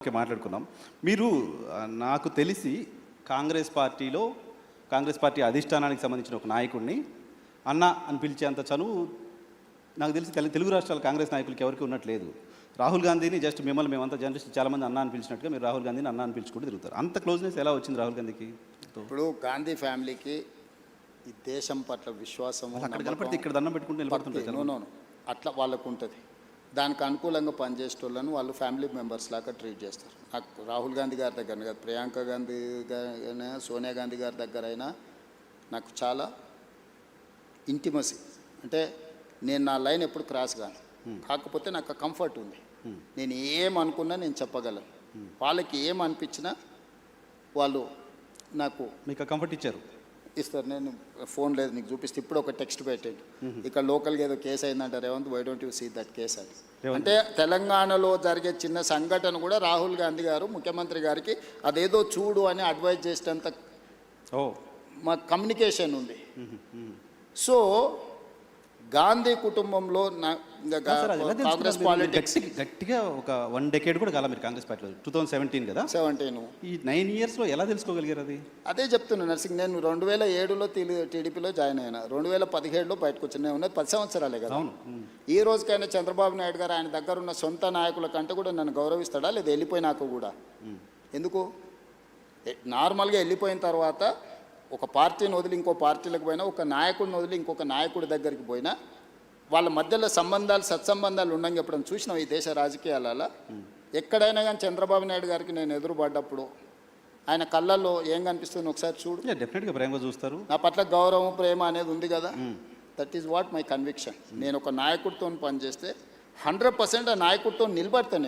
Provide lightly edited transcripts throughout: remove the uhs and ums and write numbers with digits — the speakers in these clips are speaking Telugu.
ఓకే, మాట్లాడుకున్నాం. మీరు నాకు తెలిసి కాంగ్రెస్ పార్టీ అధిష్టానానికి సంబంధించిన ఒక నాయకుడిని అన్న అని పిలిచేంత చనువు నాకు తెలిసి తెలుగు రాష్ట్రాల కాంగ్రెస్ నాయకులకి ఎవరికి ఉన్నట్లేదు. రాహుల్ గాంధీని జస్ట్ మిమ్మల్ని మేమంతా జర్నలిస్ట్ చాలామంది అన్న అని పిలిచినట్టుగా మీరు రాహుల్ గాంధీని అన్న అని పిలుచుకుంటూ తిరుగుతారు. అంత క్లోజ్నెస్ ఎలా వచ్చింది రాహుల్ గాంధీకి? ఇప్పుడు గాంధీ ఫ్యామిలీకి ఈ దేశం పట్ల విశ్వాసం అక్కడ కనపడితే ఇక్కడ దండం పెట్టుకుంటూ నిలబడుతుంటారు. అట్లా వాళ్ళకు ఉంటుంది. దానికి అనుకూలంగా పనిచేసేటోళ్ళను వాళ్ళు ఫ్యామిలీ మెంబర్స్ లాగా ట్రీట్ చేస్తారు. నాకు రాహుల్ గాంధీ గారి దగ్గర కాదు, ప్రియాంక గాంధీ గారైనా సోనియా గాంధీ గారి దగ్గర అయినా నాకు చాలా ఇంటిమసీ. అంటే నేను నా లైన్ ఎప్పుడు క్రాస్ కాను, కాకపోతే నాకు కంఫర్ట్ ఉంది. నేను ఏమనుకున్నా నేను చెప్పగలను. వాళ్ళకి ఏమనిపించినా వాళ్ళు నాకు మీకు కంఫర్ట్ ఇస్తారు. నేను ఫోన్ లేదు నీకు చూపిస్తే ఇప్పుడు ఒక టెక్స్ట్ పెట్టండి, ఇక్కడ లోకల్గా ఏదో కేసు అయిందంటే Revanth why don't you see that case అని. అంటే తెలంగాణలో జరిగే చిన్న సంఘటన కూడా రాహుల్ గాంధీ గారు ముఖ్యమంత్రి గారికి అదేదో చూడు అని అడ్వైజ్ చేసేంత మా కమ్యూనికేషన్ ఉంది. సో గాంధీ కుటుంబంలో కాంగ్రెస్ పాలిటిక్స్ గట్టిగా ఒక 1 decade కూడా కాలం మీరు కాంగ్రెస్ పార్టీలో 2017 కదా, 17 ఈ 9 yearsలో ఎలా తెలుసుకోగలిగారు? అది అదే చెప్తున్నా నర్సింగ్. నేను 2007లో టీడీపీలో జాయిన్ అయినా, 2017లో బయటకు వచ్చి నేను ఉన్నది 10 సంవత్సరాలే కదా. ఈ రోజుకైనా చంద్రబాబు నాయుడు గారు ఆయన దగ్గర ఉన్న సొంత నాయకుల కంటే కూడా నన్ను గౌరవిస్తాడా లేదా? వెళ్ళిపోయినాక కూడా ఎందుకు? నార్మల్గా వెళ్ళిపోయిన తర్వాత ఒక పార్టీని వదిలి ఇంకో పార్టీలకు పోయినా, ఒక నాయకుడిని వదిలి ఇంకొక నాయకుడి దగ్గరికి పోయినా వాళ్ళ మధ్యలో సంబంధాలు సత్సంబంధాలు ఉండని చెప్పడం చూసినాం ఈ దేశ రాజకీయాలలో. ఎక్కడైనా కానీ చంద్రబాబు నాయుడు గారికి నేను ఎదురుపడ్డప్పుడు ఆయన కళ్ళల్లో ఏం కనిపిస్తుంది ఒకసారి చూడు. డెఫినెట్గా ప్రేమగా చూస్తారు. నా పట్ల గౌరవం ప్రేమ అనేది ఉంది కదా. That is what my conviction. నేను ఒక నాయకుడితో పనిచేస్తే 100% ఆ నాయకుడితో నిలబడతా.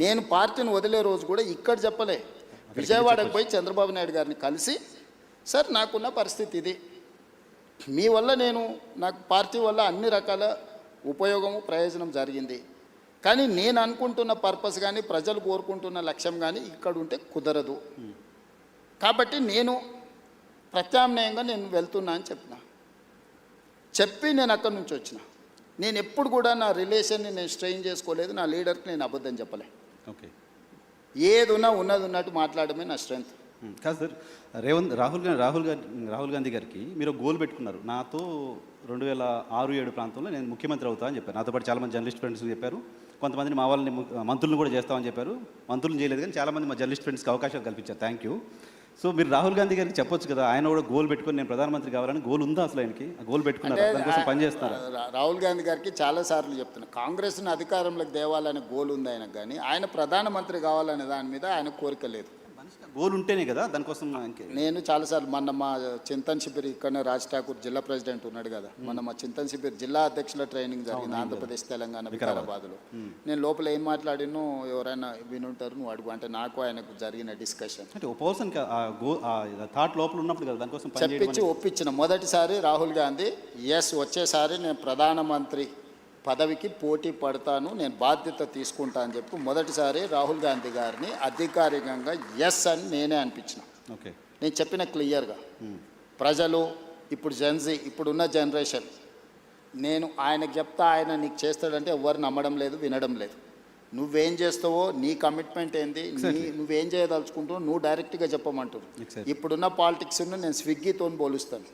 నేను పార్టీని వదిలే రోజు కూడా ఇక్కడ చెప్పలే, విజయవాడకు పోయి చంద్రబాబు నాయుడు గారిని కలిసి సార్ నాకున్న పరిస్థితి ఇది, మీ వల్ల నాకు పార్టీ వల్ల అన్ని రకాల ఉపయోగము ప్రయోజనం జరిగింది, కానీ నేను అనుకుంటున్న పర్పస్ కానీ ప్రజలు కోరుకుంటున్న లక్ష్యం కానీ ఇక్కడ ఉంటే కుదరదు, కాబట్టి నేను ప్రత్యామ్నాయంగా నేను వెళ్తున్నా అని చెప్పి నేను అక్కడి నుంచి వచ్చిన. నేను ఎప్పుడు కూడా నా రిలేషన్ని నేను స్ట్రెయిన్ చేసుకోలేదు, నా లీడర్కి నేను అబద్ధం చెప్పలే. ఓకే, ఏదున్నా ఉన్నట్టు మాట్లాడమే నా స్ట్రెంగ్త్. కాదు సార్, రాహుల్ గాంధీ గారికి మీరు గోల్ పెట్టుకున్నారు. నాతో 2006-7 ప్రాంతంలో నేను ముఖ్యమంత్రి అవుతా అని చెప్పారు. నాతో పాటు చాలామంది జర్నలిస్ట్ ఫ్రెండ్స్ చెప్పారు. కొంతమందిని మా వాళ్ళని మంత్రులను కూడా చేస్తామని చెప్పారు. మంత్రులను చేయలేదు, కానీ చాలామంది మా జర్నలిస్ట్ ఫ్రెండ్స్కి అవకాశాలు కల్పించారు. Thank you. సో మీరు రాహుల్ గాంధీ గారికి చెప్పొచ్చు కదా, ఆయన కూడా గోల్ పెట్టుకొని నేను ప్రధానమంత్రి కావాలని గోల్ ఉందా అసలు ఆయనకి? ఆ గోల్ పెట్టుకున్నారు, దానికోసం పనిచేస్తున్నారు. రాహుల్ గాంధీ గారికి చాలాసార్లు చెప్తున్నా, కాంగ్రెస్ని అధికారంలోకి తేవాలనే గోల్ ఉంది ఆయనకు, కానీ ఆయన ప్రధానమంత్రి కావాలనే దాని మీద ఆయన కోరిక లేదు. గోల్ ఉంటేనే కదా దానికోసం. నేను చాలాసార్లు మొన్న మా చింతన్ శిబిర్ ఇక్కడనే రాజ్ ఠాకూర్ జిల్లా ప్రెసిడెంట్ ఉన్నాడు కదా, మొన్న మా చింతన్ శిబిర్ జిల్లా అధ్యక్షుల ట్రైనింగ్ జరిగింది ఆంధ్రప్రదేశ్ తెలంగాణ వికారాబాద్లో. నేను లోపల ఏం మాట్లాడినో ఎవరైనా వినుంటారు, నువ్వు అడుగు అంటే నాకు ఆయనకు జరిగిన డిస్కషన్ థాట్ లోపల ఉన్నప్పుడు కదా దానికోసం చెప్పించి ఒప్పించిన. మొదటిసారి రాహుల్ గాంధీ వచ్చేసారి నేను ప్రధానమంత్రి పదవికి పోటీ పడతాను, నేను బాధ్యత తీసుకుంటా అని చెప్పి మొదటిసారి రాహుల్ గాంధీ గారిని అధికారికంగా ఎస్ అని నేనే అనిపించిన. ఓకే, నేను చెప్పిన క్లియర్గా. ప్రజలు ఇప్పుడు ఇప్పుడున్న జనరేషన్, నేను ఆయనకు చెప్తా ఆయన నీకు చేస్తాడంటే ఎవరు నమ్మడం లేదు, వినడం లేదు. నువ్వేం చేస్తావో, నీ కమిట్మెంట్ ఏంది, నువ్వేం చేయదలుచుకుంటావో నువ్వు డైరెక్ట్గా చెప్పమంటారు. ఇప్పుడున్న పాలిటిక్స్ను నేను స్విగ్గీతో పోలుస్తాను.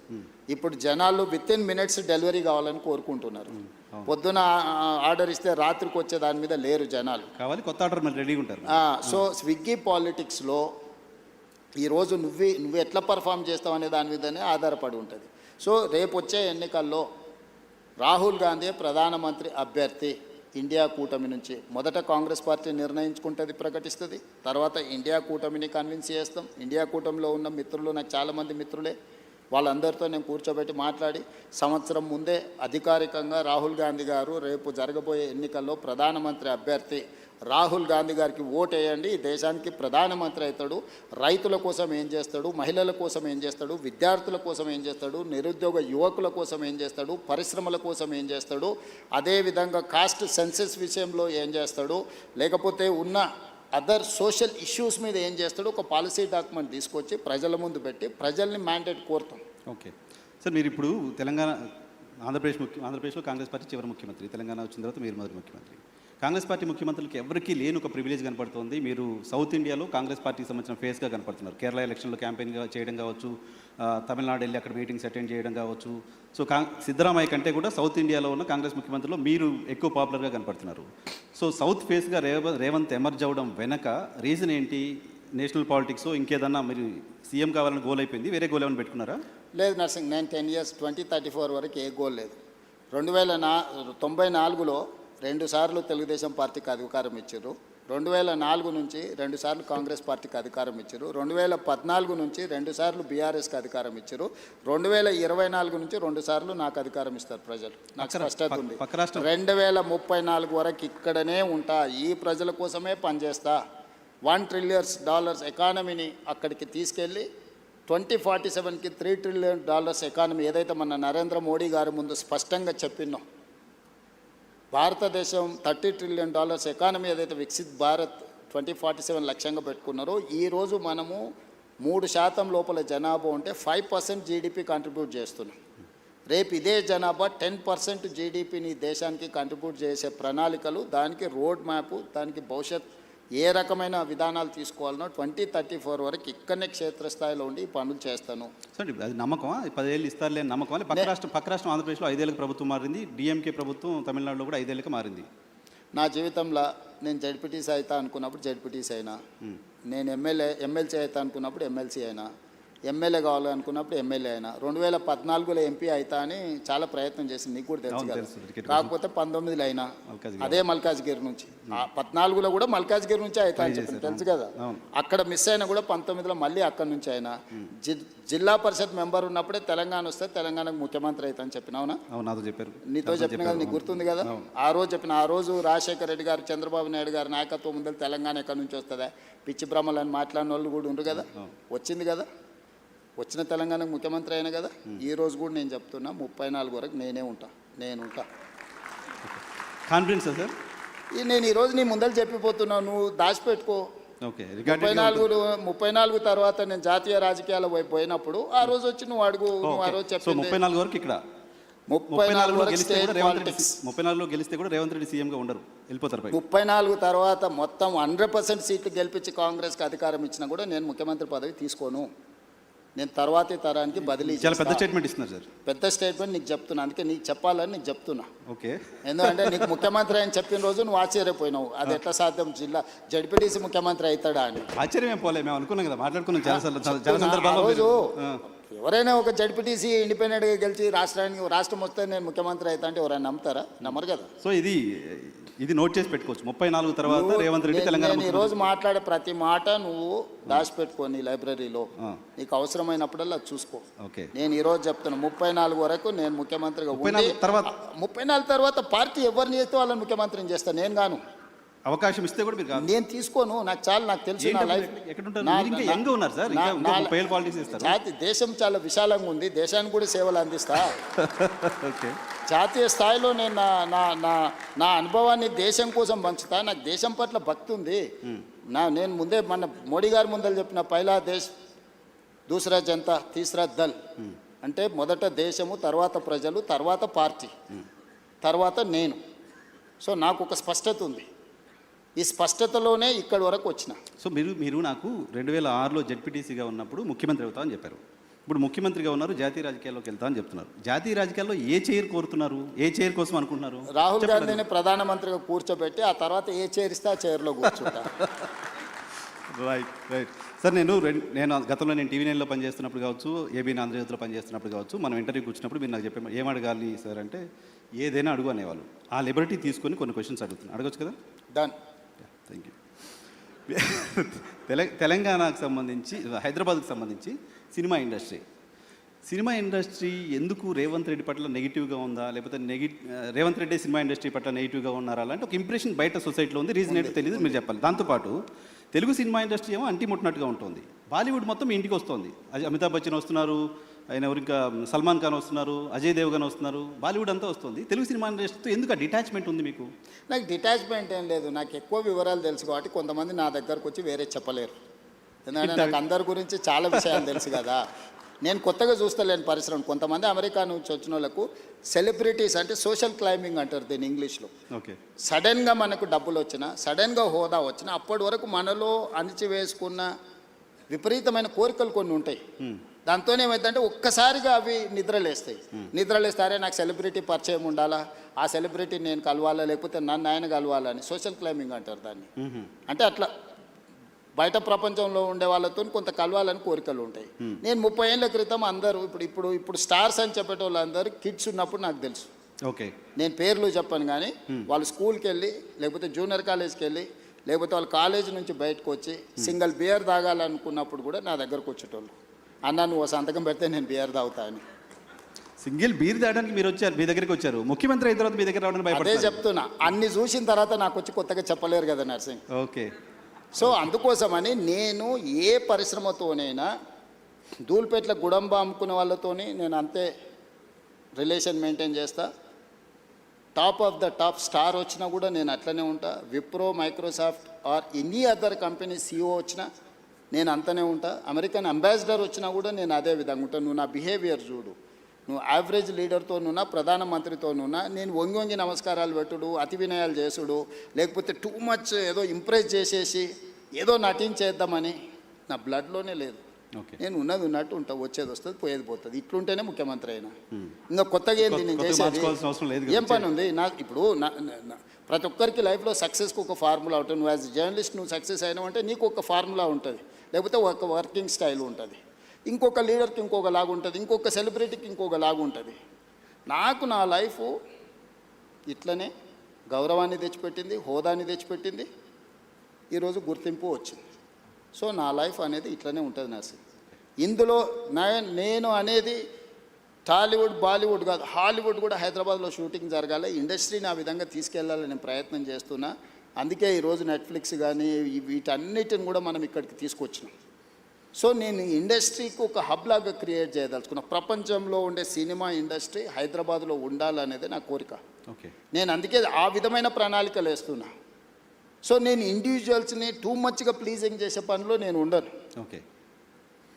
ఇప్పుడు జనాలు వితిన్ మినిట్స్ డెలివరీ కావాలని కోరుకుంటున్నారు. పొద్దున ఆర్డర్ ఇస్తే రాత్రికి వచ్చే దాని మీద లేరు జనాలు, కావాలి కొత్త ఆర్డర్ రెడీగా ఉంటారు. సో స్విగ్గీ పాలిటిక్స్లో ఈరోజు నువ్వు ఎట్లా పర్ఫామ్ చేస్తావు అనే దాని మీదనే ఆధారపడి ఉంటుంది. సో రేపు వచ్చే ఎన్నికల్లో రాహుల్ గాంధీ ప్రధానమంత్రి అభ్యర్థి ఇండియా కూటమి నుంచి. మొదట కాంగ్రెస్ పార్టీ నిర్ణయించుకుంటుంది, ప్రకటిస్తుంది, తర్వాత ఇండియా కూటమిని కన్విన్స్ చేస్తాం. ఇండియా కూటమిలో ఉన్న మిత్రులు నాకు చాలామంది మిత్రులే, వాళ్ళందరితో నేను కూర్చోబెట్టి మాట్లాడి సంవత్సరం ముందే అధికారికంగా రాహుల్ గాంధీ గారు రేపు జరగబోయే ఎన్నికల్లో ప్రధానమంత్రి అభ్యర్థి రాహుల్ గాంధీ గారికి ఓటేయండి, ఈ దేశానికి ప్రధానమంత్రి అవుతాడు, రైతుల కోసం ఏం చేస్తాడు, మహిళల కోసం ఏం చేస్తాడు, విద్యార్థుల కోసం ఏం చేస్తాడు, నిరుద్యోగ యువకుల కోసం ఏం చేస్తాడు, పరిశ్రమల కోసం ఏం చేస్తాడు, అదేవిధంగా కాస్ట్ సెన్సెస్ విషయంలో ఏం చేస్తాడు, లేకపోతే ఉన్న అదర్ సోషల్ ఇష్యూస్ మీద ఏం చేస్తాడు, ఒక పాలసీ డాక్యుమెంట్ తీసుకొచ్చి ప్రజల ముందు పెట్టి ప్రజల్ని మ్యాండేట్ కోరుతాం. ఓకే సార్, మీరు ఇప్పుడు ఆంధ్రప్రదేశ్లో కాంగ్రెస్ పార్టీ చివరి ముఖ్యమంత్రి, తెలంగాణ వచ్చిన తర్వాత మీరు మొదటి ముఖ్యమంత్రి. కాంగ్రెస్ పార్టీ ముఖ్యమంత్రులకి ఎవరికీ లేని ఒక ప్రివిలేజ్ కనపడుతుంది. మీరు సౌత్ ఇండియాలో కాంగ్రెస్ పార్టీకి సంబంధించిన ఫేస్గా కనపడుతున్నారు. కేరళ ఎలక్షన్లో క్యాంపెయిన్గా చేయడం కావచ్చు, తమిళనాడు వెళ్ళి అక్కడ మీటింగ్స్ అటెండ్ చేయడం కావచ్చు. సో సిద్ధరామయ్య కంటే కూడా సౌత్ ఇండియాలో ఉన్న కాంగ్రెస్ ముఖ్యమంత్రులు మీరు ఎక్కువ పాపులర్గా కనపడుతున్నారు. సో సౌత్ ఫేస్గా రేవంత్ ఎమర్జ్ అవ్వడం వెనక రీజన్ ఏంటి? నేషనల్ పాలిటిక్స్ ఇంకేదన్నా మీరు సీఎం కావాలని గోల్ అయిపోయింది, వేరే గోల్ ఏమైనా పెట్టుకున్నారా? లేదు నర్సింగ్, నేను 10 ఇయర్స్ 2034 వరకు ఏ గోల్ లేదు. 1994లో 2 సార్లు తెలుగుదేశం పార్టీకి అధికారం ఇచ్చారు. 2004 నుంచి 2 సార్లు కాంగ్రెస్ పార్టీకి అధికారం ఇచ్చారు. 2014 నుంచి 2 సార్లు బీఆర్ఎస్కి అధికారం ఇచ్చారు. 2024 నుంచి 2 సార్లు నాకు అధికారం ఇస్తారు ప్రజలు. నాకు స్పష్టత ఉంది. 2034 వరకు ఇక్కడనే ఉంటా, ఈ ప్రజల కోసమే పనిచేస్తా. $1 ట్రిలియన్ ఎకానమీని అక్కడికి తీసుకెళ్ళి 2047కి $3 ట్రిలియన్ ఎకానమీ ఏదైతే మన నరేంద్ర మోడీ గారి ముందు స్పష్టంగా చెప్పినాం. భారతదేశం $30 ట్రిలియన్ ఎకానమీ ఏదైతే వికసిత్ భారత్ 2047 లక్ష్యంగా పెట్టుకున్నారో, ఈరోజు మనము 3% లోపల జనాభా ఉంటే 5% జీడిపి కంట్రిబ్యూట్ చేస్తున్నాం. రేపు ఇదే జనాభా 10% జీడిపిని దేశానికి కంట్రిబ్యూట్ చేసే ప్రణాళికలు, దానికి రోడ్ మ్యాప్, దానికి భవిష్యత్ ఏ రకమైన విధానాలు తీసుకోవాలనో 2034 వరకు ఇక్కడనే క్షేత్రస్థాయిలో ఉండి ఈ పనులు చేస్తాను. సార్ అది నమ్మకమా? 10 ఏళ్ళు ఇస్తారులే నమ్మకమా? పక్క రాష్ట్రం ఆంధ్రప్రదేశ్లో 5 ఏళ్ళకి ప్రభుత్వం మారింది, డిఎంకే ప్రభుత్వం తమిళనాడులో కూడా 5 ఏళ్ళకి మారింది. నా జీవితంలో నేను జడ్పీటీసీ అవుతా అనుకున్నప్పుడు జడ్పీటీసీ అయినా, నేను ఎమ్మెల్సీ అవుతా అనుకున్నప్పుడు ఎమ్మెల్సీ అయినా, ఎమ్మెల్యే కావాలనుకున్నప్పుడు ఎమ్మెల్యే అయినా. 2014లో ఎంపీ అవుతా అని చాలా ప్రయత్నం చేసింది, నీకు కూడా తెలుసు కదా. కాకపోతే 19లో అయినా అదే మల్కాజ్గిరి నుంచి, 14లో కూడా మల్కాజ్గిరి నుంచి అవుతా అని చెప్పి తెలుసు కదా. అక్కడ మిస్ అయినా కూడా 19లో మళ్ళీ అక్కడి నుంచి అయినా. జిల్లా పరిషత్ మెంబర్ ఉన్నప్పుడే తెలంగాణ వస్తే తెలంగాణకు ముఖ్యమంత్రి అవుతా అని చెప్పిన. అవునా? చెప్పారు, నీతో చెప్పిన కదా, నీకు గుర్తుంది కదా. ఆ రోజు రాజశేఖర రెడ్డి గారు, చంద్రబాబు నాయుడు గారు నాయకత్వం ముందు తెలంగాణ ఎక్కడి నుంచి వస్తుందా, పిచ్చి భ్రమలని మాట్లాడిన వాళ్ళు కూడా ఉండరు కదా. వచ్చింది కదా, వచ్చిన తెలంగాణకు ముఖ్యమంత్రి అయినా కదా. ఈ రోజు కూడా నేను చెప్తున్నా 34 వరకు నేనే ఉంటా. Confidence sir. నేను ఈరోజు నీ ముందర చెప్పిపోతున్నావు, నువ్వు దాచిపెట్టుకో. 34 తర్వాత నేను జాతీయ రాజకీయాల వైపు పోయినప్పుడు ఆ రోజు వచ్చి నువ్వు అడుగు. నువ్వు ఆ రోజు చెప్పి 34 వరకు ఇక్కడ 34 వరకు స్టేట్ 34లో గెలిస్తే కూడా రేవంత్ రెడ్డి సీఎంగా ఉండరు, వెళ్ళిపోతారు. 34 తర్వాత మొత్తం 100% సీట్లు గెలిపించి కాంగ్రెస్కి అధికారం ఇచ్చినా కూడా నేను ముఖ్యమంత్రి పదవి తీసుకోను. నేను తర్వాతి తరానికి బదిలీ. చాలా పెద్ద స్టేట్మెంట్ ఇస్తున్నారు సార్. పెద్ద స్టేట్మెంట్ నీకు చెప్తున్నా, అందుకే నీకు చెప్పాలని నీకు చెప్తున్నా. ఓకే. ఎందుకంటే నీకు ముఖ్యమంత్రి అని చెప్పిన రోజు నువ్వు ఆశ్చర్యపోయినావు, అది ఎట్లా సాధ్యం, జడ్పీటీసీ ముఖ్యమంత్రి అవుతాడా అని. ఆశ్చర్యం పోలే, మేము అనుకున్నాం కదా, మాట్లాడుకున్నాం చాలా సందర్భాల్లో. రోజు ఎవరైనా ఒక జడ్పీటీసీ ఇండిపెండెంట్గా గెలిచి రాష్ట్రం వస్తే నేను ముఖ్యమంత్రి అవుతా అంటే ఎవరైనా నమ్ముతారా? నమ్మరు కదా. సో ఇది నోట్ చేసి పెట్టుకోవచ్చు. 34 తర్వాత రేవంత్ రెడ్డి తెలంగాణ. నేను ఈరోజు మాట్లాడే ప్రతి మాట నువ్వు దాచిపెట్టుకో నీ లైబ్రరీలో, నీకు అవసరమైనప్పుడల్లా చూసుకో. నేను ఈరోజు చెప్తున్నా 34 వరకు నేను ముఖ్యమంత్రిగా. 34 తర్వాత పార్టీ ఎవరిని చేస్తే వాళ్ళని ముఖ్యమంత్రిని చేస్తాను, నేను గాను. అవకాశం ఇస్తే కూడా మీరు నేను తీసుకోను, నాకు తెలుసు. నా లైఫ్ దేశం చాలా విశాలంగా ఉంది, దేశానికి కూడా సేవలు అందిస్తా. జాతీయ స్థాయిలో నేను నా అనుభవాన్ని దేశం కోసం పంచుతా. నాకు దేశం పట్ల భక్తి ఉంది. నేను ముందే మన మోడీ గారి ముందర చెప్పిన పైలా దేశ్ దూసరా జనతా తీసరా దల్ అంటే మొదట దేశము, తర్వాత ప్రజలు, తర్వాత పార్టీ, తర్వాత నేను. సో నాకు ఒక స్పష్టత ఉంది, ఈ స్పష్టతలోనే ఇక్కడి వరకు వచ్చిన. సో మీరు నాకు 2006లో జడ్పీటీసీగా ఉన్నప్పుడు ముఖ్యమంత్రి అవుతా అని చెప్పారు. ఇప్పుడు ముఖ్యమంత్రిగా ఉన్నారు, జాతీయ రాజకీయాల్లోకి వెళ్తా అని చెప్తున్నారు. జాతీయ రాజకీయాల్లో ఏ చైర్ కోరుతున్నారు, ఏ చైర్ కోసం అనుకుంటున్నారు? రాహుల్ గాంధీని ప్రధానమంత్రిగా కూర్చోబెట్టి ఆ తర్వాత ఏ చైర్ ఇస్తే ఆ చైర్లో కూర్చుంటా. Right sir. నేను గతంలో టీవీ 9లో పనిచేస్తున్నప్పుడు కావచ్చు, ఏబీ ఆంధ్రజ్యోతిలో పనిచేస్తున్నప్పుడు కావచ్చు, మనం ఇంటర్వ్యూకి వచ్చినప్పుడు మీరు నాకు చెప్పే ఏం అడగాలి సార్ అంటే ఏదైనా అడుగు అనేవాళ్ళు. ఆ లిబర్టీ తీసుకొని కొన్ని క్వశ్చన్స్ అడుగుతున్నాను, అడగచ్చు కదా? డన్. Thank you. తెలంగాణకు సంబంధించి, హైదరాబాద్కు సంబంధించి సినిమా ఇండస్ట్రీ ఎందుకు రేవంత్ రెడ్డి పట్ల నెగిటివ్గా ఉందా, లేకపోతే రేవంత్ రెడ్డి సినిమా ఇండస్ట్రీ పట్ల నెగిటివ్గా ఉన్నారా అలాంటి ఒక ఇంప్రెషన్ బయట సొసైటీలో ఉంది. రీజన్ ఏంటో తెలియదు, మీరు చెప్పాలి. దాంతోపాటు తెలుగు సినిమా ఇండస్ట్రీ ఏమో అంటిముట్టినట్టుగా ఉంటుంది. బాలీవుడ్ మొత్తం ఇంటికి వస్తుంది. అమితాబ్ బచ్చన్ వస్తున్నారు, ఆయన ఇంకా సల్మాన్ ఖాన్ వస్తున్నారు, అజయ్ దేవ్గన్ వస్తున్నారు, బాలీవుడ్ అంతా వస్తుంది. తెలుగు సినిమా ఇండస్ట్రీతో ఎందుకు డిటాచ్మెంట్ ఉంది మీకు? నాకు డిటాచ్మెంట్ ఏం లేదు, నాకు ఎక్కువ వివరాలు తెలుసు కాబట్టి కొంతమంది నా దగ్గరకు వచ్చి వేరే చెప్పలేరు. ఎందుకంటే నాకు అందరి గురించి చాలా విషయాలు తెలుసు కదా. నేను కొత్తగా చూస్తలేను పరిశ్రమ. కొంతమంది అమెరికా నుంచి వచ్చిన వాళ్ళకు సెలబ్రిటీస్ అంటే సోషల్ క్లైంబింగ్ అంటారు దీన్ని ఇంగ్లీష్లో. ఓకే. సడన్గా మనకు డబ్బులు వచ్చినా, సడన్గా హోదా వచ్చినా, అప్పటి వరకు మనలో అణిచివేసుకున్న విపరీతమైన కోరికలు కొన్ని ఉంటాయి. దాంతో ఏమైందంటే ఒక్కసారిగా అవి నిద్రలేస్తాయి. నిద్రలేస్తారే నాకు సెలబ్రిటీ పరిచయం ఉండాలా, ఆ సెలబ్రిటీ నేను కలవాలా, లేకపోతే నన్ను ఆయన కలవాలా అని సోషల్ క్లైంబింగ్ అంటారు దాన్ని. అంటే అట్లా బయట ప్రపంచంలో ఉండే వాళ్ళతో కొంత కలవాలని కోరికలు ఉంటాయి. నేను 30 ఏళ్ళ క్రితం అందరూ ఇప్పుడు స్టార్స్ అని చెప్పేట వాళ్ళందరూ కిడ్స్ ఉన్నప్పుడు నాకు తెలుసు. ఓకే. నేను పేర్లు చెప్పను కానీ వాళ్ళు స్కూల్కి వెళ్ళి, లేకపోతే జూనియర్ కాలేజ్కి వెళ్ళి, లేకపోతే వాళ్ళ కాలేజ్ నుంచి బయటకు వచ్చి సింగిల్ బియర్ తాగాలనుకున్నప్పుడు కూడా నా దగ్గరకు వచ్చేటోళ్ళు. అన్న నువ్వు సంతకం పెడితే నేను బియర్ తాగుతా అని. సింగిల్ బీర్ తాగడానికి మీరు వచ్చారు, మీ దగ్గరికి వచ్చారు. ముఖ్యమంత్రి అయిన తర్వాత మీ దగ్గర రావడానికి అదే భయపడుతున్నారు. చెప్తున్నా, అన్ని చూసిన తర్వాత నాకు వచ్చి కొత్తగా చెప్పలేరు కదా నర్సింగ్. ఓకే. సో అందుకోసమని నేను ఏ పరిశ్రమతోనైనా ధూల్పేట్ల గుడంబ అమ్ముకునే వాళ్ళతోని నేను అంతే రిలేషన్ మెయింటైన్ చేస్తా. Top of the top star వచ్చినా కూడా నేను అట్లనే ఉంటా. Wipro, Microsoft or any other company CEO వచ్చినా నేను అంతనే ఉంటా. అమెరికన్ అంబాసిడర్ వచ్చినా కూడా నేను అదే విధంగా ఉంటాను. నువ్వు నా బిహేవియర్ చూడు, నువ్వు యావరేజ్ లీడర్తోనున్నా, ప్రధానమంత్రితోనున్నా నేను వంగి నమస్కారాలు పెట్టుడు, అతి వినయాలు చేసుడు, లేకపోతే టూ మచ్ ఏదో ఇంప్రెస్ చేసేసి ఏదో నటించేద్దామని నా బ్లడ్లోనే లేదు. నేను ఉన్నది ఉన్నట్టు ఉంటా, వచ్చేది వస్తుంది, పోయేది పోతుంది. ఇట్లుంటేనే ముఖ్యమంత్రి అయినా. ఇంకా కొత్తగా ఏంది నేను చేసేది? ఏం పని ఉంది ఇప్పుడు ప్రతి ఒక్కరికి లైఫ్లో సక్సెస్కి ఒక ఫార్ములా ఉంటుంది. నువ్వు యాజ్ జర్నలిస్ట్ నువ్వు సక్సెస్ అయినావు అంటే నీకు ఒక ఫార్ములా ఉంటుంది, లేకపోతే ఒక వర్కింగ్ స్టైల్ ఉంటుంది. ఇంకొక లీడర్కి ఇంకొక లాగా ఉంటుంది, ఇంకొక సెలబ్రిటీకి ఇంకొక లాగా ఉంటుంది. నాకు నా లైఫ్ ఇట్లనే గౌరవాన్ని తెచ్చిపెట్టింది, హోదాని తెచ్చిపెట్టింది, ఈరోజు గుర్తింపు వచ్చింది. సో నా లైఫ్ అనేది ఇట్లనే ఉంటుంది నాసి. ఇందులో నేను అనేది టాలీవుడ్, బాలీవుడ్ కాదు, హాలీవుడ్ కూడా హైదరాబాద్లో షూటింగ్ జరగాలి, ఇండస్ట్రీని ఆ విధంగా తీసుకెళ్లాలని ప్రయత్నం చేస్తున్నా. అందుకే ఈరోజు నెట్ఫ్లిక్స్ కానీ వీటన్నిటిని కూడా మనం ఇక్కడికి తీసుకొచ్చినాం. సో నేను ఇండస్ట్రీకి ఒక హబ్ లాగా క్రియేట్ చేయదలుచుకున్నా. ప్రపంచంలో ఉండే సినిమా ఇండస్ట్రీ హైదరాబాద్లో ఉండాలనేది నా కోరిక. ఓకే. నేను అందుకే ఆ విధమైన ప్రణాళికలు వేస్తున్నా. సో నేను ఇండివిజువల్స్ని టూ మచ్గా ప్లీజింగ్ చేసే పనిలో నేను ఉండను. ఓకే.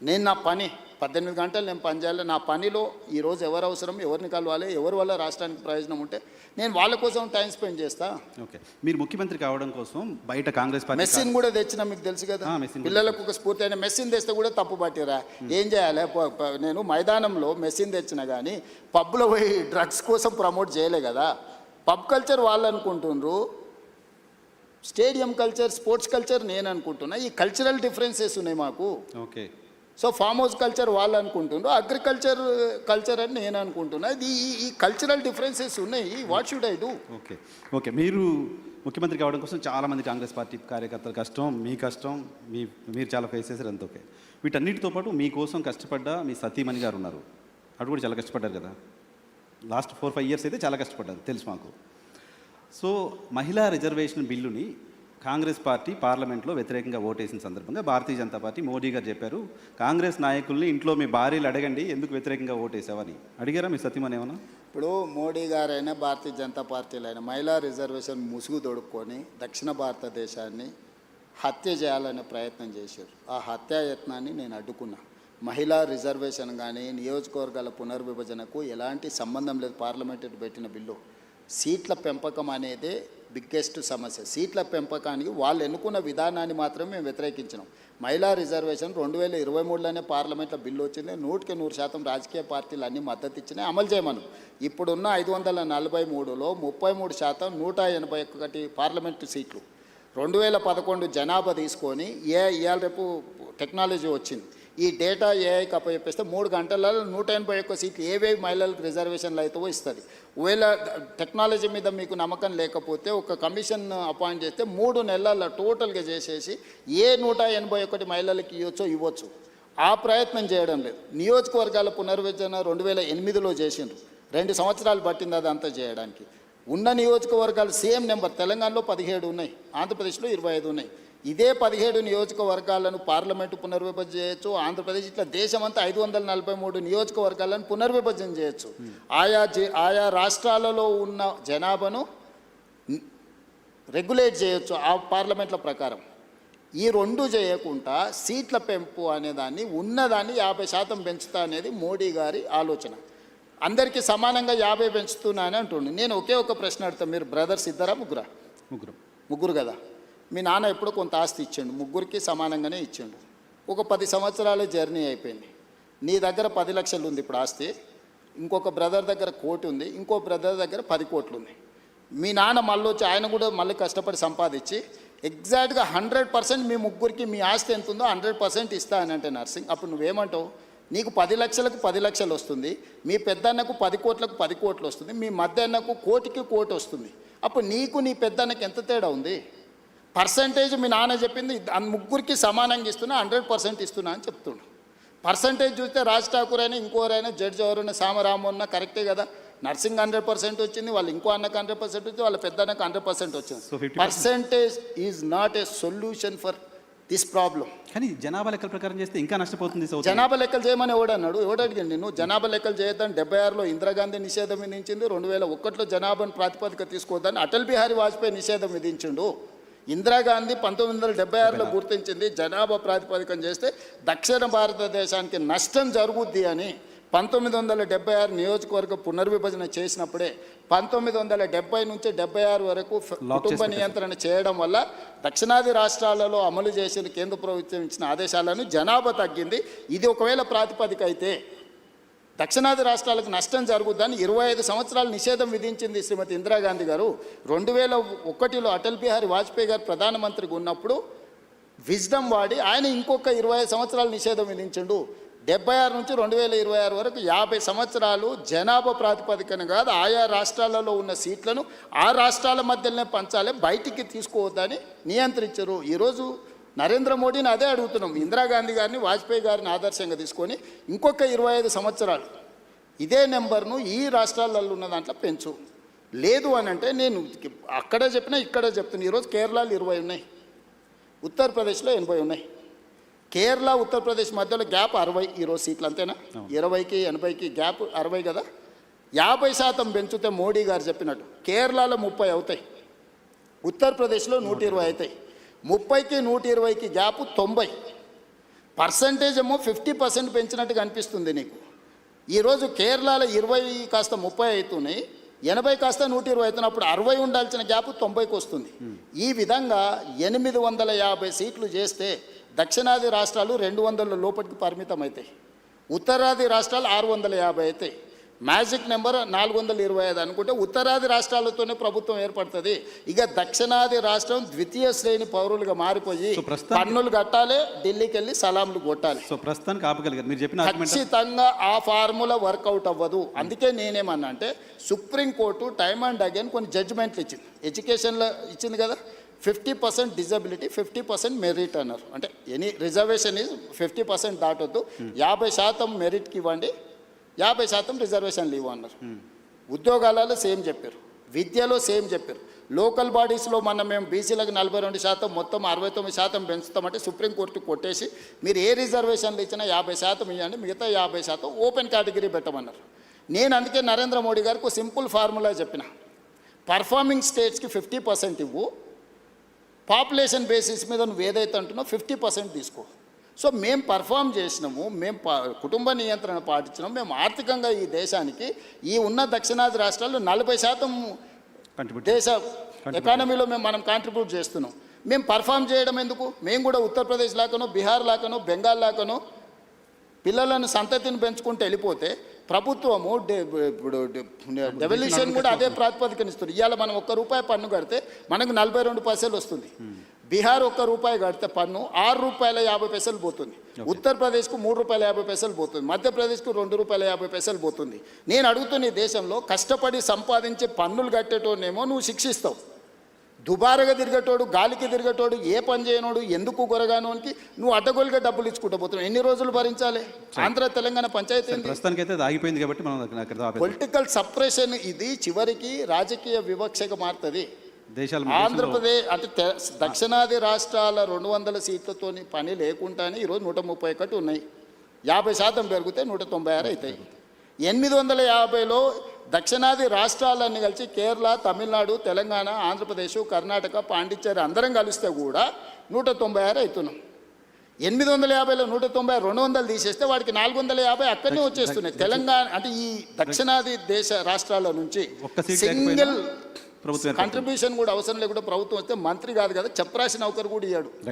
నేను నా పని 18 గంటలు నేను పని చేయాలి. నా పనిలో ఈరోజు ఎవరు అవసరం, ఎవరిని కలవాలి, ఎవరి వల్ల రాష్ట్రానికి ప్రయోజనం ఉంటే నేను వాళ్ళ కోసం టైం స్పెండ్ చేస్తా. ఓకే. మీరు ముఖ్యమంత్రి కావడం కోసం బయట కాంగ్రెస్ పార్టీ మెస్సిన్ కూడా తెచ్చినా మీకు తెలుసు కదా. పిల్లలకు ఒక స్ఫూర్తి అయిన మెస్సిన్ తెస్తే కూడా తప్పు పట్టిరా. ఏం చేయాలి? నేను మైదానంలో మెస్సిన్ తెచ్చిన కానీ పబ్లో పోయి డ్రగ్స్ కోసం ప్రమోట్ చేయలే కదా. పబ్ కల్చర్ వాళ్ళు అనుకుంటున్నారు, స్టేడియం కల్చర్, స్పోర్ట్స్ కల్చర్ నేను అనుకుంటున్నా. ఈ కల్చరల్ డిఫరెన్సెస్ ఉన్నాయి మాకు. Okay. So farm house culture వాళ్ళు అనుకుంటుండ్రు, అగ్రికల్చర్ కల్చర్ అని నేను అనుకుంటున్నా. ఈ కల్చరల్ డిఫరెన్సెస్ ఉన్నాయి. What should I do? Okay. Okay. మీరు ముఖ్యమంత్రి కావడం కోసం చాలామంది కాంగ్రెస్ పార్టీ కార్యకర్తల కష్టం, మీ కష్టం, మీరు చాలా ఫేస్ చేశారు, అంత ఓకే. వీటన్నిటితో పాటు మీకోసం కష్టపడ్డ మీ సతీమణి గారు ఉన్నారు. అటు కూడా చాలా కష్టపడ్డారు కదా. లాస్ట్ 4-5 ఇయర్స్ అయితే చాలా కష్టపడ్డారు, తెలుసు మాకు. సో మహిళా రిజర్వేషన్ బిల్లుని కాంగ్రెస్ పార్టీ పార్లమెంట్లో వ్యతిరేకంగా ఓటేసిన సందర్భంగా భారతీయ జనతా పార్టీ మోడీ గారు చెప్పారు, కాంగ్రెస్ నాయకుల్ని ఇంట్లో మీ భార్యలు అడగండి ఎందుకు వ్యతిరేకంగా ఓటేసావని. అడిగారా మీ సతీమణి ఏమన్నా? ఇప్పుడు మోడీ గారైనా భారతీయ జనతా పార్టీలో అయినా మహిళా రిజర్వేషన్ ముసుగు తొడుక్కొని దక్షిణ భారతదేశాన్ని హత్య చేయాలనే ప్రయత్నం చేశారు. ఆ హత్యాయత్నాన్ని నేను అడ్డుకున్నా. మహిళా రిజర్వేషన్ కానీ నియోజకవర్గాల పునర్విభజనకు ఎలాంటి సంబంధం లేదు. పార్లమెంటు పెట్టిన బిల్లు సీట్ల పెంపకం అనేదే బిగ్గెస్ట్ సమస్య. సీట్ల పెంపకానికి వాళ్ళు ఎన్నుకున్న విధానాన్ని మాత్రమే మేము వ్యతిరేకించినాం. మహిళా రిజర్వేషన్ 2023లోనే పార్లమెంట్లో బిల్లు వచ్చింది. 100% రాజకీయ పార్టీలు అన్నీ మద్దతు ఇచ్చినాయి, అమలు చేయమను. ఇప్పుడున్న 543లో 33%, 181 పార్లమెంటు సీట్లు, 2011 జనాభా తీసుకొని ఇవాళ రేపు టెక్నాలజీ వచ్చింది. ఈ డేటా ఏఐకి అప్పచెప్పేస్తే 3 గంటలలో 181 సీట్లు ఏవేవి మహిళలకు రిజర్వేషన్లు అవుతావో ఇస్తుంది. ఒకవేళ టెక్నాలజీ మీద మీకు నమ్మకం లేకపోతే ఒక కమిషన్ అపాయింట్ చేస్తే 3 నెలల్లో టోటల్గా చేసేసి ఏ 181 మహిళలకు ఇవ్వచ్చు. ఆ ప్రయత్నం చేయడం లేదు. నియోజకవర్గాల పునర్విభజన 2008లో చేసిండ్రు, 2 సంవత్సరాలు పట్టింది అదంతా చేయడానికి. ఉన్న నియోజకవర్గాలు సేమ్ నెంబర్, తెలంగాణలో 17 ఉన్నాయి, ఆంధ్రప్రదేశ్లో 25 ఉన్నాయి. ఇదే 17 నియోజకవర్గాలను పార్లమెంటు పునర్విభజన చేయొచ్చు. ఆంధ్రప్రదేశ్ ఇట్లా దేశమంతా 543 నియోజకవర్గాలను పునర్విభజన చేయొచ్చు. ఆయా రాష్ట్రాలలో ఉన్న జనాభాను రెగ్యులేట్ చేయొచ్చు ఆ పార్లమెంట్ల ప్రకారం. ఈ రెండు చేయకుండా సీట్ల పెంపు అనేదాన్ని ఉన్నదాన్ని 50% పెంచుతా అనేది మోడీ గారి ఆలోచన. అందరికీ సమానంగా 50 పెంచుతున్నా అని అంటుండే. నేను ఒకే ఒక ప్రశ్న అడుగుతాను, మీరు బ్రదర్స్ ఇద్దరా ముగ్గురా? ముగ్గురు కదా. మీ నాన్న ఎప్పుడో కొంత ఆస్తి ఇచ్చిండు, ముగ్గురికి సమానంగానే ఇచ్చిండు. ఒక 10 సంవత్సరాల జర్నీ అయిపోయింది. నీ దగ్గర 10 లక్షలు ఉంది ఇప్పుడు ఆస్తి, ఇంకొక బ్రదర్ దగ్గర 1 కోటి ఉంది, ఇంకో బ్రదర్ దగ్గర 10 కోట్లు ఉంది. మీ నాన్న మళ్ళీ వచ్చి ఆయన కూడా మళ్ళీ కష్టపడి సంపాదించి ఎగ్జాక్ట్గా 100% మీ ముగ్గురికి మీ ఆస్తి ఎంత ఉందో 100% ఇస్తా అని అంటే నర్సింగ్, అప్పుడు నువ్వేమంటావు? నీకు 10 లక్షలకు 10 లక్షలు వస్తుంది, మీ పెద్దన్నకు 10 కోట్లకు 10 కోట్లు వస్తుంది, మీ మధ్య అన్నకు 1 కోటికి 1 కోటి వస్తుంది. అప్పుడు నీకు నీ పెద్దన్నకి ఎంత తేడా ఉంది? పర్సంటేజ్ మీ నాన్న చెప్పింది ముగ్గురికి సమానంగా ఇస్తున్నా, 100% ఇస్తున్నా అని చెప్తుండు. పర్సంటేజ్ చూస్తే రాజ్ ఠాకూర్ అయినా ఇంకోరైనా జడ్జి ఎవరైనా సామరామన్న కరెక్టే కదా. నర్సింగ్ 100% వచ్చింది, వాళ్ళు ఇంకో అన్నకు 100% వచ్చింది, వాళ్ళ పెద్ద అన్నకు 100% వచ్చింది. Percentage is not a solution for this problem. కానీ జనాభా లెక్కల ప్రకారం చేస్తే ఇంకా నష్టపోతుంది. జనాభా లెక్కలు చేయమని ఎవడన్నాడు? ఎవడడిగాడు నేను? జనాభా లెక్కలు చేయొద్దని 76లో ఇందిరాగాంధీ నిషేధం విధించింది, 2001లో జనాభాను ప్రాతిపదిక తీసుకోవద్దని అటల్ బిహారీ వాజ్పేయి నిషేధం విధించిండు. ఇందిరాగాంధీ 1976లో గుర్తించింది జనాభా ప్రాతిపదికం చేస్తే దక్షిణ భారతదేశానికి నష్టం జరుగుద్ది అని. 1976 నియోజకవర్గ పునర్విభజన చేసినప్పుడే 1970 నుంచి 76 వరకు కుటుంబ నియంత్రణ చేయడం వల్ల దక్షిణాది రాష్ట్రాలలో అమలు చేసిన కేంద్ర ప్రభుత్వం ఇచ్చిన ఆదేశాలను జనాభా తగ్గింది. ఇది ఒకవేళ ప్రాతిపదిక అయితే దక్షిణాది రాష్ట్రాలకు నష్టం జరుగుద్దని 25 సంవత్సరాలు నిషేధం విధించింది శ్రీమతి ఇందిరాగాంధీ గారు. 2001లో అటల్ బిహారీ వాజ్పేయి గారు ప్రధానమంత్రిగా ఉన్నప్పుడు విజ్డమ్ వాడి ఆయన ఇంకొక 25 సంవత్సరాలు నిషేధం విధించిండు. 76 నుంచి 2026 వరకు 50 సంవత్సరాలు జనాభా ప్రాతిపదికన కాదు, ఆయా రాష్ట్రాలలో ఉన్న సీట్లను ఆ రాష్ట్రాల మధ్యలోనే పంచాలి, బయటికి తీసుకోవద్దని నియంత్రించరు. ఈరోజు నరేంద్ర మోడీని అదే అడుగుతున్నాం. ఇందిరాగాంధీ గారిని వాజ్పేయి గారిని ఆదర్శంగా తీసుకొని ఇంకొక 25 సంవత్సరాలు ఇదే నెంబర్ను ఈ రాష్ట్రాలలో ఉన్న దాంట్లో పెంచు. లేదు అని అంటే నేను అక్కడే చెప్పినా ఇక్కడే చెప్తున్నా. ఈరోజు కేరళలో 20 ఉన్నాయి, ఉత్తరప్రదేశ్లో 80 ఉన్నాయి. కేరళ ఉత్తరప్రదేశ్ మధ్యలో గ్యాప్ 60 ఈరోజు సీట్లు, అంతేనా? 20కి 80కి గ్యాప్ 60 కదా. 50% పెంచితే మోడీ గారు చెప్పినట్టు కేరళలో 30 అవుతాయి, ఉత్తరప్రదేశ్లో 120 అవుతాయి. 30కి 120కి గ్యాప్ 90. పర్సంటేజ్ ఏమో 50% పెంచినట్టుగా అనిపిస్తుంది నీకు. ఈరోజు కేరళలో 20 కాస్త 30 అవుతున్నాయి, 80 కాస్త 120 అవుతున్నప్పుడు 60 ఉండాల్సిన గ్యాప్ 90కి వస్తుంది. ఈ విధంగా 850 సీట్లు చేస్తే దక్షిణాది రాష్ట్రాలు 200 లోపలికి పరిమితం అవుతాయి, ఉత్తరాది రాష్ట్రాలు 650 అవుతాయి. మ్యాజిక్ నెంబర్ 425 అనుకుంటే ఉత్తరాది రాష్ట్రాలతోనే ప్రభుత్వం ఏర్పడుతుంది. ఇక దక్షిణాది రాష్ట్రం ద్వితీయ శ్రేణి పౌరులుగా మారిపోయి పన్నులు కట్టాలి, ఢిల్లీకి వెళ్ళి సలాంలు కొట్టాలి. సో ప్రస్తుతానికి ఆపగలిగారు మీరు చెప్పిన ఖచ్చితంగా ఆ ఫార్ములా వర్కౌట్ అవ్వదు. అందుకే నేనేమన్నా అంటే సుప్రీంకోర్టు టైమ్ అండ్ అగైన్ కొన్ని జడ్జిమెంట్లు ఇచ్చింది. ఎడ్యుకేషన్లో ఇచ్చింది కదా, 50% డిజబిలిటీ, 50% మెరిట్ అన్నారు. అంటే ఎనీ రిజర్వేషన్ ఈజ్ 50% దాటొద్దు, 50% మెరిట్కి ఇవ్వండి, 50% రిజర్వేషన్లు ఇవ్వన్నారు. ఉద్యోగాలలో సేమ్ చెప్పారు, విద్యలో సేమ్ చెప్పారు. లోకల్ బాడీస్లో మేము బీసీలకు 42%, మొత్తం 69% పెంచుతామంటే సుప్రీంకోర్టు కొట్టేసి మీరు ఏ రిజర్వేషన్లు ఇచ్చినా 50% ఇవ్వండి, మిగతా 50% ఓపెన్ కేటగిరీ పెట్టమన్నారు. నేను అందుకే నరేంద్ర మోడీ గారికి సింపుల్ ఫార్ములా చెప్పిన, పర్ఫార్మింగ్ స్టేట్స్కి 50% ఇవ్వు, పాపులేషన్ బేసిస్ మీద నువ్వు ఏదైతే అంటున్నావు 50% తీసుకో. సో మేము పర్ఫామ్ చేసినాము, మేము కుటుంబ నియంత్రణ పాటించినాము, మేము ఆర్థికంగా ఈ దేశానికి ఈ ఉన్న దక్షిణాది రాష్ట్రాల్లో 40% దేశ ఎకానమీలో మనం కాంట్రిబ్యూట్ చేస్తున్నాం. మేము పర్ఫామ్ చేయడం ఎందుకు? మేము కూడా ఉత్తరప్రదేశ్ లాగానో, బీహార్ లాగానో, బెంగాల్ లాగానో పిల్లలను సంతతిని పెంచుకుంటూ వెళ్ళిపోతే ప్రభుత్వము ఇప్పుడు డెవల్యూషన్ కూడా అదే ప్రాతిపదికనిస్తుంది. ఇవాళ మనం ₹1 పన్ను కడితే మనకు 42 పైసలు వస్తుంది. బీహార్ ₹1 కడితే పన్ను ₹6.50 పోతుంది, ఉత్తరప్రదేశ్కు ₹3.50 పోతుంది, మధ్యప్రదేశ్కు ₹2.50 పోతుంది. నేను అడుగుతున్న ఈ దేశంలో కష్టపడి సంపాదించి పన్నులు కట్టేటోనేమో నువ్వు శిక్షిస్తావు, దుబారుగా తిరిగేటోడు, గాలికి తిరిగేటోడు, ఏ పని చేయనోడు, ఎందుకు కొరగానోనికి నువ్వు అడ్డగోలుగా డబ్బులు ఇచ్చుకుంటూ పోతున్నావు. ఎన్ని రోజులు భరించాలి? ఆంధ్ర తెలంగాణ పంచాయతీ ఆగిపోయింది కాబట్టి పొలిటికల్ సప్రెషన్ ఇది చివరికి రాజకీయ వివక్షగా మారుతుంది. ఆంధ్రప్రదేశ్ అంటే దక్షిణాది రాష్ట్రాల 200 సీట్లతో పని లేకుండానే ఈరోజు 131 ఉన్నాయి, 50% పెరిగితే 196 అవుతాయి. 850లో దక్షిణాది రాష్ట్రాలన్నీ కలిసి కేరళ, తమిళనాడు, తెలంగాణ, ఆంధ్రప్రదేశ్, కర్ణాటక, పాండిచ్చేరి అందరం కలిస్తే కూడా 196 అవుతున్నాం. 850లో 190 200 తీసేస్తే వాడికి 450 అక్కడనే వచ్చేస్తున్నాయి. తెలంగాణ అంటే ఈ దక్షిణాది దేశ రాష్ట్రాల నుంచి ఒక్క సీట్ సింగిల్ ప్రభుత్వం కంట్రిబ్యూషన్ కూడా అవసరం లేకుండా ప్రభుత్వం వస్తే మంత్రి కాదు కదా, చప్రాసి నౌకరు కూడా ఇయ్యాడు.